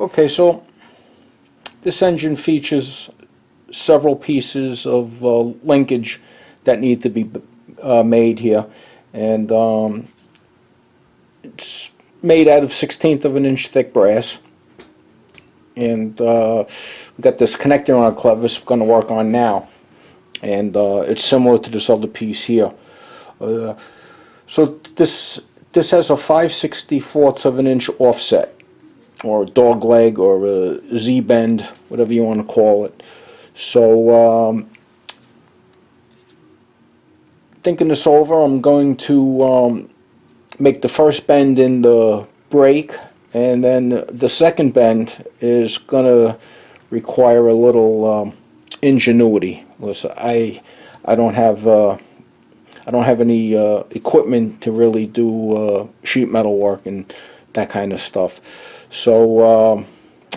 Okay, so this engine features several pieces of linkage that need to be made here, and it's made out of 1/16 of an inch thick brass, and we got this connector on a Clevis we're going to work on now, and it's similar to this other piece here. So this has a 5/64 of an inch offset, or a dog leg, or a Z bend, whatever you want to call it. So thinking this over, I'm going to make the first bend in the brake, and then the second bend is going to require a little ingenuity. Listen, I don't have any equipment to really do sheet metal work and that kind of stuff. So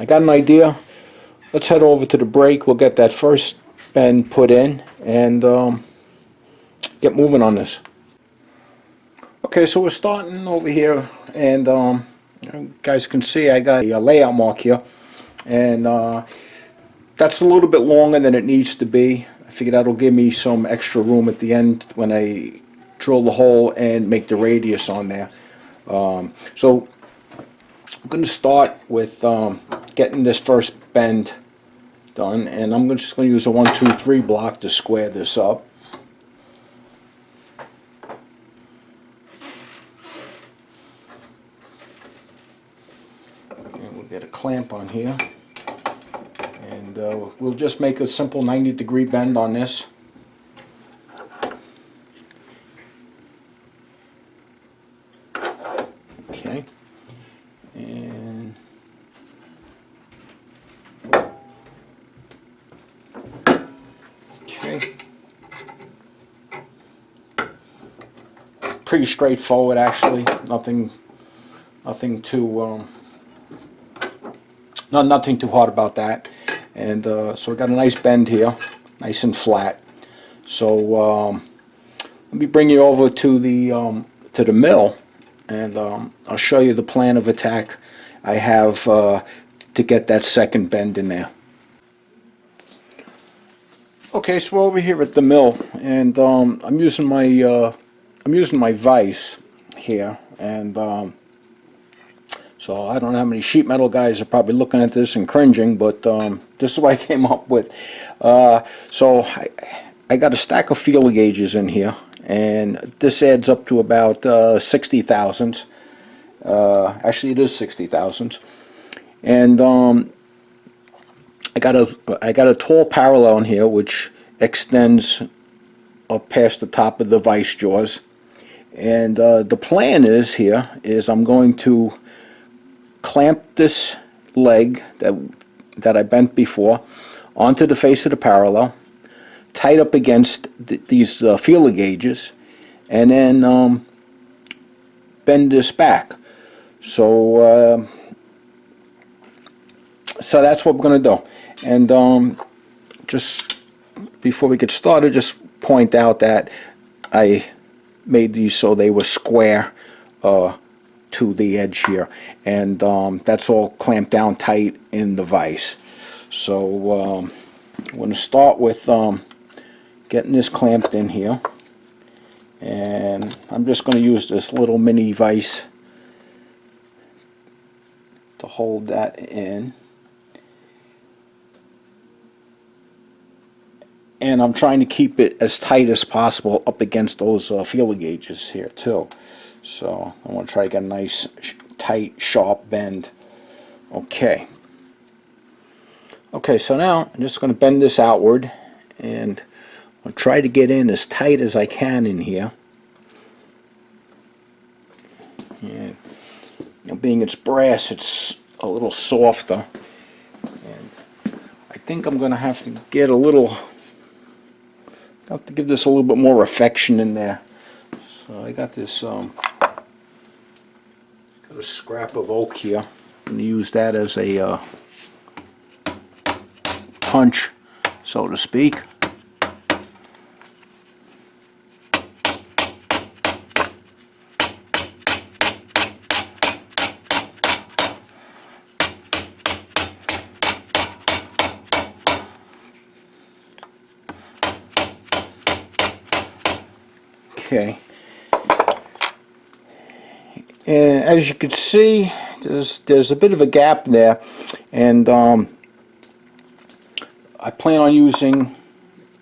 I got an idea. Let's head over to the brake. We'll get that first bend put in and get moving on this. Okay, so we're starting over here, and you guys can see I got a layout mark here, and that's a little bit longer than it needs to be. I figured that'll give me some extra room at the end when I drill the hole and make the radius on there. So I'm going to start with getting this first bend done, and I'm just going to use a 1, 2, 3 block to square this up. And we'll get a clamp on here, and we'll just make a simple 90-degree bend on this. Okay, and okay, pretty straightforward actually. Nothing too nothing too hard about that. And so we got a nice bend here, nice and flat. So let me bring you over to the mill, and I'll show you the plan of attack I have to get that second bend in there. Okay, so we're over here at the mill, and I'm using my vise here, and so I don't know how many sheet metal guys are probably looking at this and cringing, but this is what I came up with. So I got a stack of feeler gauges in here, and this adds up to about 60 thousandths. Actually, it is 60 thousandths. And I got a tall parallel in here which extends up past the top of the vise jaws. And the plan is I'm going to clamp this leg that I bent before onto the face of the parallel, tight up against these feeler gauges, and then bend this back. So so that's what we're going to do. And just before we get started, just point out that I made these so they were square to the edge here, and that's all clamped down tight in the vise. So I'm going to start with getting this clamped in here, and I'm just going to use this little mini vise to hold that in, and I'm trying to keep it as tight as possible up against those feeler gauges here too. So I want to try to get a nice tight sharp bend. Okay, so now I'm just going to bend this outward, and I'll try to get in as tight as I can in here. And being it's brass, it's a little softer, and I think I'm going to have to get a little, have to give this a little bit more affection in there. So I got this got a scrap of oak here. I'm going to use that as a punch, so to speak. Okay. And as you can see, there's a bit of a gap there, and I plan on using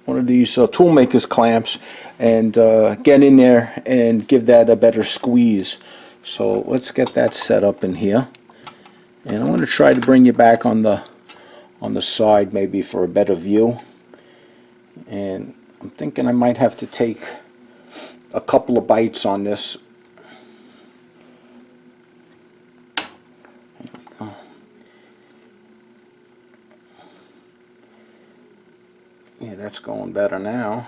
one of these toolmaker's clamps and get in there and give that a better squeeze. So let's get that set up in here, and I'm going to try to bring you back on the side maybe for a better view. And I'm thinking I might have to take a couple of bites on this. Yeah, that's going better now.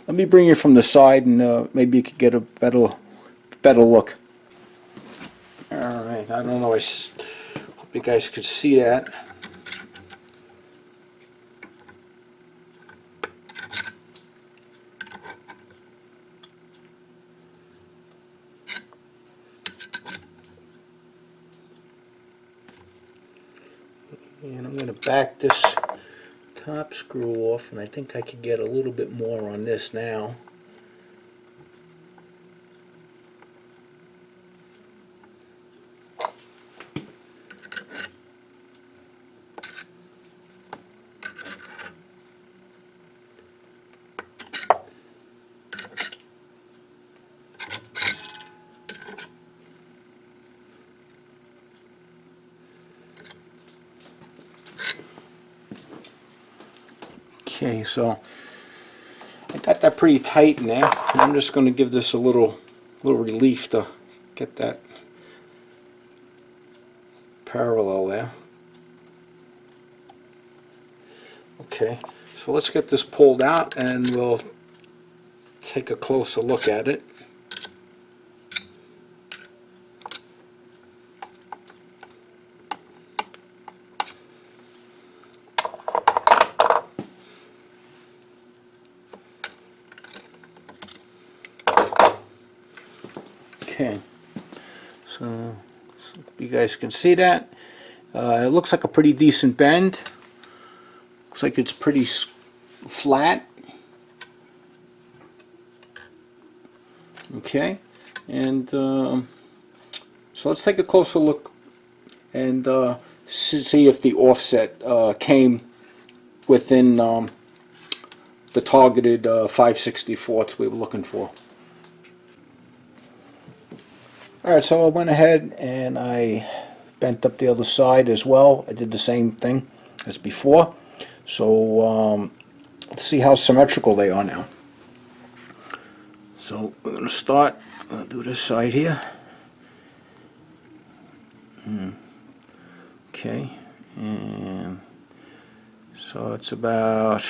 Let me bring you from the side, and maybe you could get a better look. Alright, I don't know, I hope you guys could see that. And I'm going to back this top screw off, and I think I could get a little bit more on this now. Okay, so I got that pretty tight in there, and I'm just going to give this a little relief to get that parallel there. Okay, so let's get this pulled out and we'll take a closer look at it. Okay, so you guys can see that. It looks like a pretty decent bend. Looks like it's pretty flat. Okay, and so let's take a closer look and see if the offset came within the targeted 5/64 we were looking for. Alright, so I went ahead and I bent up the other side as well. I did the same thing as before. So let's see how symmetrical they are now. So we're going to start, I'll do this side here. Okay, and so it's about,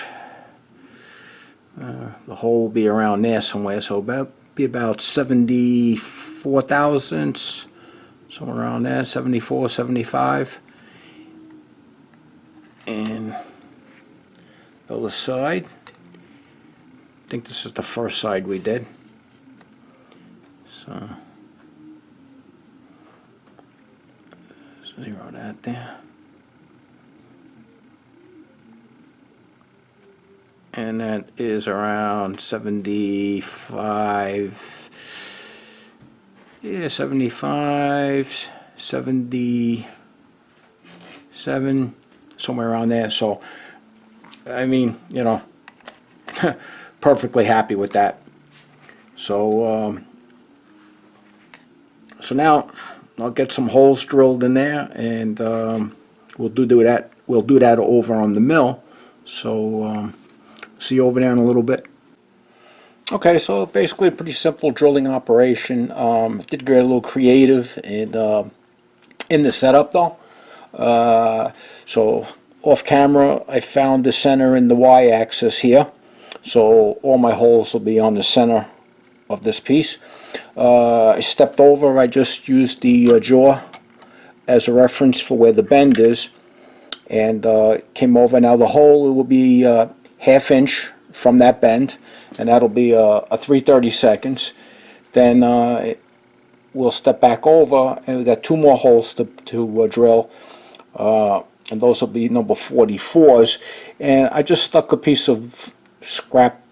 the hole will be around there somewhere, so be about 74 thousandths, somewhere around there, 74, 75. And the other side, I think this is the first side we did. So zero that there. And that is around 75, yeah, 75, 77, somewhere around there. So, I mean, you know, perfectly happy with that. So, so now I'll get some holes drilled in there, and we'll do that. We'll do that over on the mill. So, see you over there in a little bit. Okay, so basically a pretty simple drilling operation. Did get a little creative in the setup though. So off camera, I found the center in the y-axis here. So all my holes will be on the center of this piece. I stepped over. I just used the jaw as a reference for where the bend is, and came over. Now the hole will be ½ inch from that bend, and that'll be a 3/32. Then we'll step back over, and we got 2 more holes to drill. and those will be number 44s. And I just stuck a piece of scrap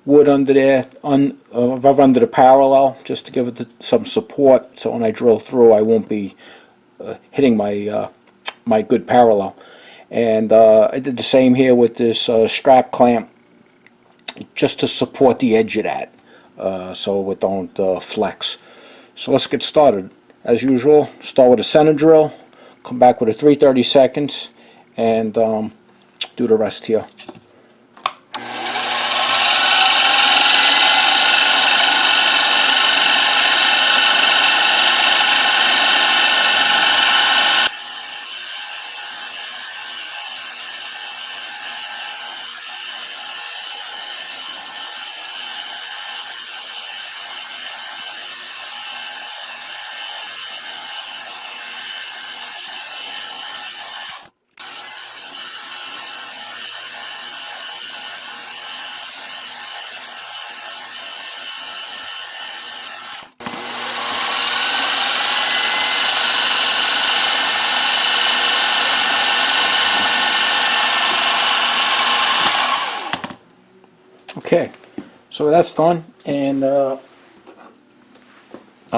wood under there, under the parallel, just to give it some support, so when I drill through I won't be hitting my my good parallel. And I did the same here with this strap clamp, just to support the edge of that, so it don't flex. So let's get started. As usual, start with a center drill, come back with a 3/32, and do the rest here. Okay, so that's done, and I'll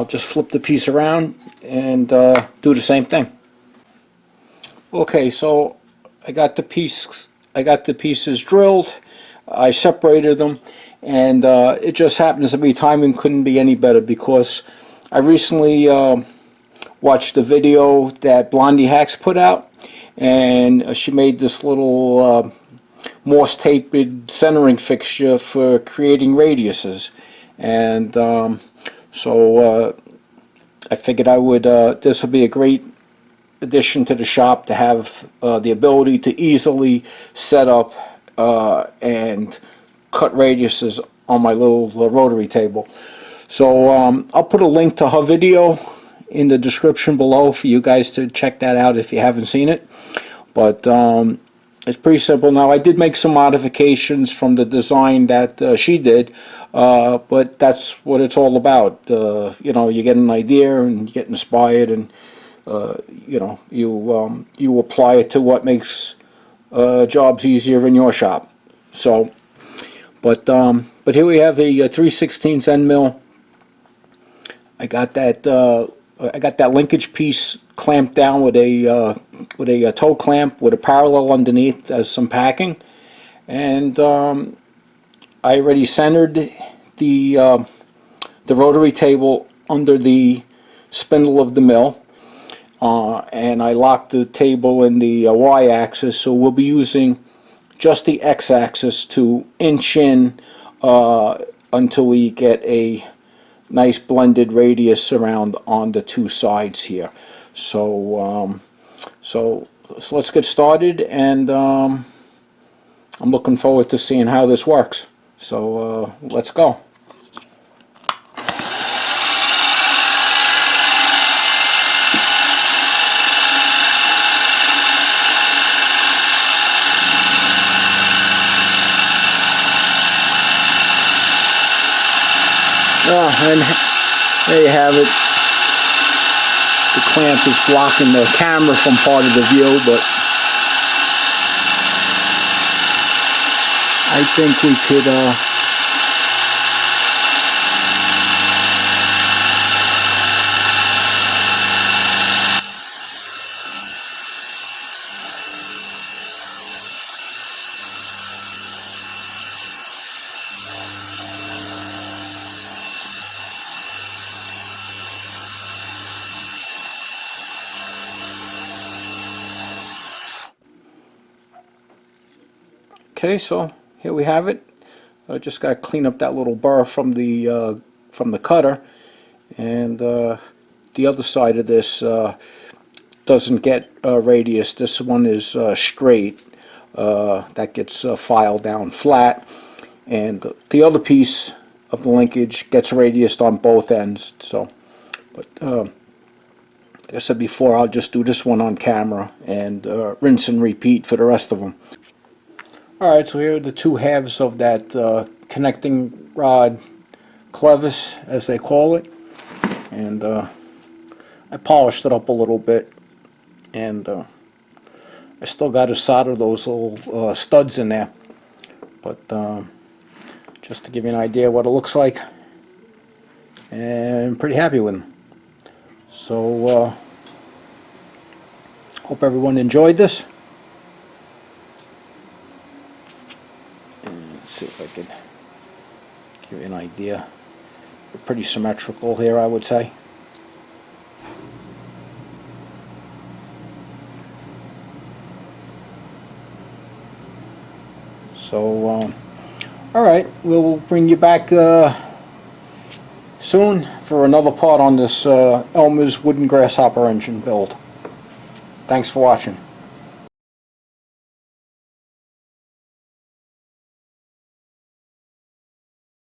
just flip the piece around and do the same thing. Okay, so I got the pieces drilled. I separated them, and it just happens to be timing couldn't be any better, because I recently watched a video that Blondie Hacks put out, and she made this little Morse taped centering fixture for creating radiuses, and so I figured this would be a great addition to the shop, to have the ability to easily set up and cut radiuses on my little rotary table. So I'll put a link to her video in the description below for you guys to check that out if you haven't seen it. But it's pretty simple. Now, I did make some modifications from the design that she did, but that's what it's all about. You know, you get an idea and you get inspired, and you know, you apply it to what makes jobs easier in your shop. So, but here we have a 3/16 end mill. I got that linkage piece clamped down with a toe clamp with a parallel underneath as some packing, and I already centered the rotary table under the spindle of the mill, and I locked the table in the y-axis, so we'll be using just the x-axis to inch in until we get a nice blended radius around on the two sides here. So so let's get started, and I'm looking forward to seeing how this works. So let's go. And there you have it. The clamp is blocking the camera from part of the view, but I think we could okay, so here we have it. I just got to clean up that little burr from the cutter, and the other side of this doesn't get radius. This one is straight. That gets filed down flat, and the other piece of the linkage gets radiused on both ends. So, but like I said before, I'll just do this one on camera and rinse and repeat for the rest of them. Alright, so here are the two halves of that connecting rod clevis, as they call it, and I polished it up a little bit, and I still got to solder those little studs in there, but just to give you an idea what it looks like, and I'm pretty happy with them. So hope everyone enjoyed this. And let's see if I can give you an idea. They're pretty symmetrical here, I would say. So, alright, we'll bring you back soon for another part on this Elmer's wooden Grasshopper engine build. Thanks for watching.